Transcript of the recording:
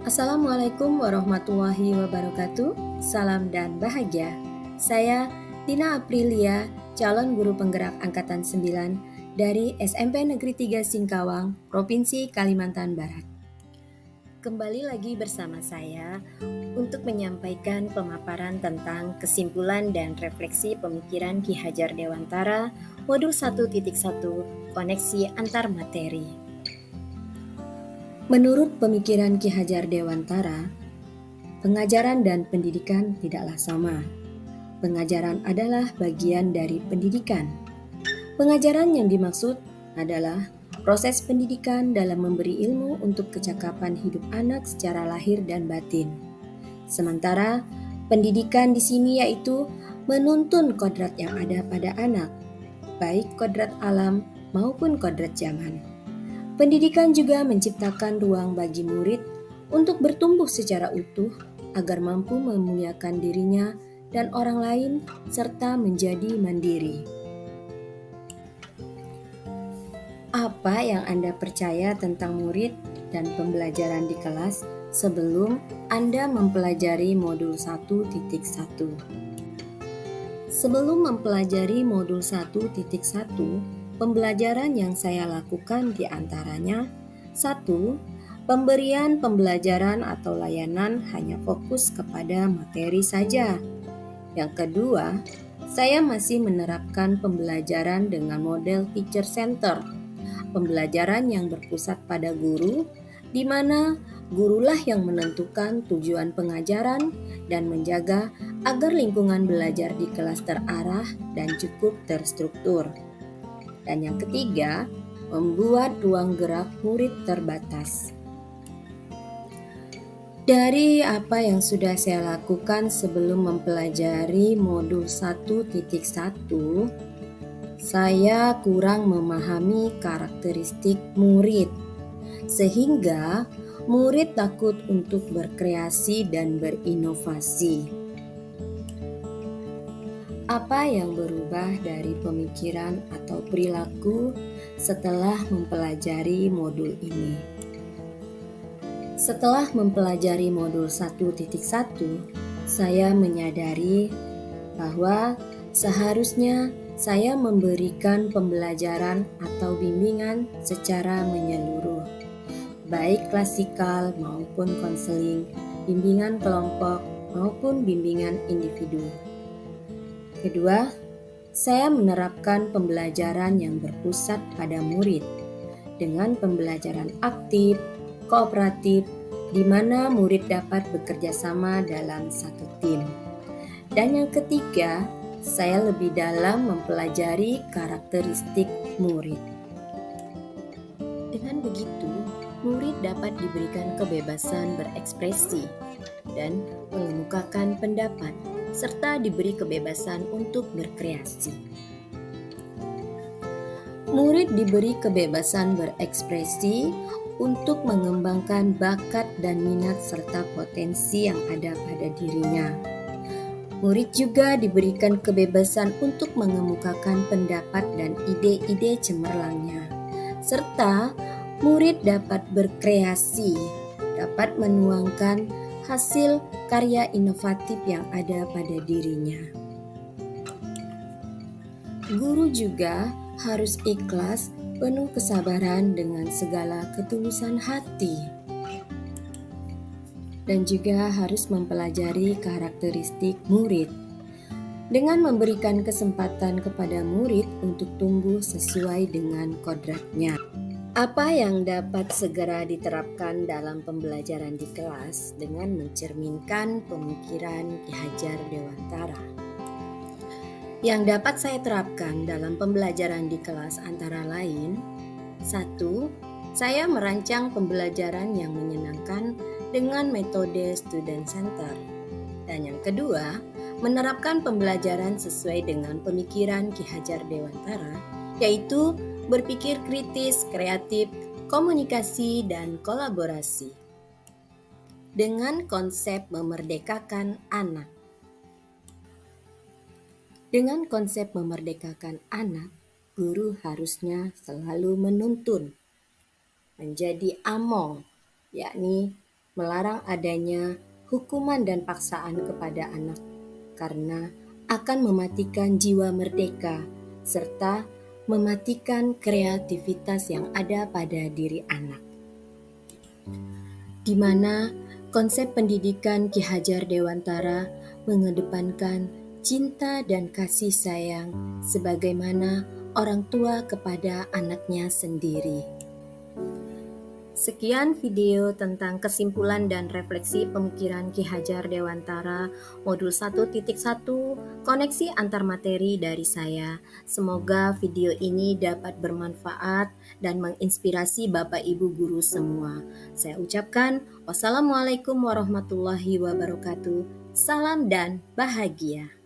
Assalamualaikum warahmatullahi wabarakatuh. Salam dan bahagia. Saya Dina Aprilia, calon guru penggerak angkatan 9 dari SMP Negeri 3 Singkawang, Provinsi Kalimantan Barat. Kembali lagi bersama saya untuk menyampaikan pemaparan tentang kesimpulan dan refleksi pemikiran Ki Hajar Dewantara modul 1.1 koneksi antar materi. Menurut pemikiran Ki Hajar Dewantara, pengajaran dan pendidikan tidaklah sama. Pengajaran adalah bagian dari pendidikan. Pengajaran yang dimaksud adalah proses pendidikan dalam memberi ilmu untuk kecakapan hidup anak secara lahir dan batin. Sementara pendidikan di sini yaitu menuntun kodrat yang ada pada anak, baik kodrat alam maupun kodrat zaman. Pendidikan juga menciptakan ruang bagi murid untuk bertumbuh secara utuh agar mampu memuliakan dirinya dan orang lain serta menjadi mandiri. Apa yang Anda percaya tentang murid dan pembelajaran di kelas sebelum Anda mempelajari modul 1.1? Sebelum mempelajari modul 1.1, pembelajaran yang saya lakukan diantaranya 1. Pemberian pembelajaran atau layanan hanya fokus kepada materi saja. Yang kedua, saya masih menerapkan pembelajaran dengan model teacher center, pembelajaran yang berpusat pada guru, di mana gurulah yang menentukan tujuan pengajaran dan menjaga agar lingkungan belajar di kelas terarah dan cukup terstruktur. Dan yang ketiga, membuat ruang gerak murid terbatas. Dari apa yang sudah saya lakukan sebelum mempelajari modul 1.1, saya kurang memahami karakteristik murid, sehingga murid takut untuk berkreasi dan berinovasi. Apa yang berubah dari pemikiran atau perilaku setelah mempelajari modul ini? Setelah mempelajari modul 1.1, saya menyadari bahwa seharusnya saya memberikan pembelajaran atau bimbingan secara menyeluruh, baik klasikal maupun konseling, bimbingan kelompok maupun bimbingan individu. Kedua, saya menerapkan pembelajaran yang berpusat pada murid dengan pembelajaran aktif, kooperatif, di mana murid dapat bekerja sama dalam satu tim. Dan yang ketiga, saya lebih dalam mempelajari karakteristik murid. Dengan begitu, murid dapat diberikan kebebasan berekspresi dan mengemukakan pendapat, serta diberi kebebasan untuk berkreasi. Murid diberi kebebasan berekspresi untuk mengembangkan bakat dan minat serta potensi yang ada pada dirinya. Murid juga diberikan kebebasan untuk mengemukakan pendapat dan ide-ide cemerlangnya, serta murid dapat berkreasi, dapat menuangkan hasil karya inovatif yang ada pada dirinya. Guru juga harus ikhlas, penuh kesabaran dengan segala ketulusan hati, dan juga harus mempelajari karakteristik murid dengan memberikan kesempatan kepada murid untuk tumbuh sesuai dengan kodratnya. Apa yang dapat segera diterapkan dalam pembelajaran di kelas dengan mencerminkan pemikiran Ki Hajar Dewantara? Yang dapat saya terapkan dalam pembelajaran di kelas antara lain: 1. Saya merancang pembelajaran yang menyenangkan dengan metode student center. Dan yang kedua, menerapkan pembelajaran sesuai dengan pemikiran Ki Hajar Dewantara, yaitu berpikir kritis, kreatif, komunikasi, dan kolaborasi. Dengan konsep memerdekakan anak. Dengan konsep memerdekakan anak, guru harusnya selalu menuntun, menjadi among, yakni melarang adanya hukuman dan paksaan kepada anak karena akan mematikan jiwa merdeka serta mematikan kreativitas yang ada pada diri anak. Di mana konsep pendidikan Ki Hajar Dewantara mengedepankan cinta dan kasih sayang sebagaimana orang tua kepada anaknya sendiri. Sekian video tentang kesimpulan dan refleksi pemikiran Ki Hajar Dewantara modul 1.1 koneksi antar materi dari saya. Semoga video ini dapat bermanfaat dan menginspirasi Bapak Ibu guru semua. Saya ucapkan wassalamualaikum warahmatullahi wabarakatuh. Salam dan bahagia.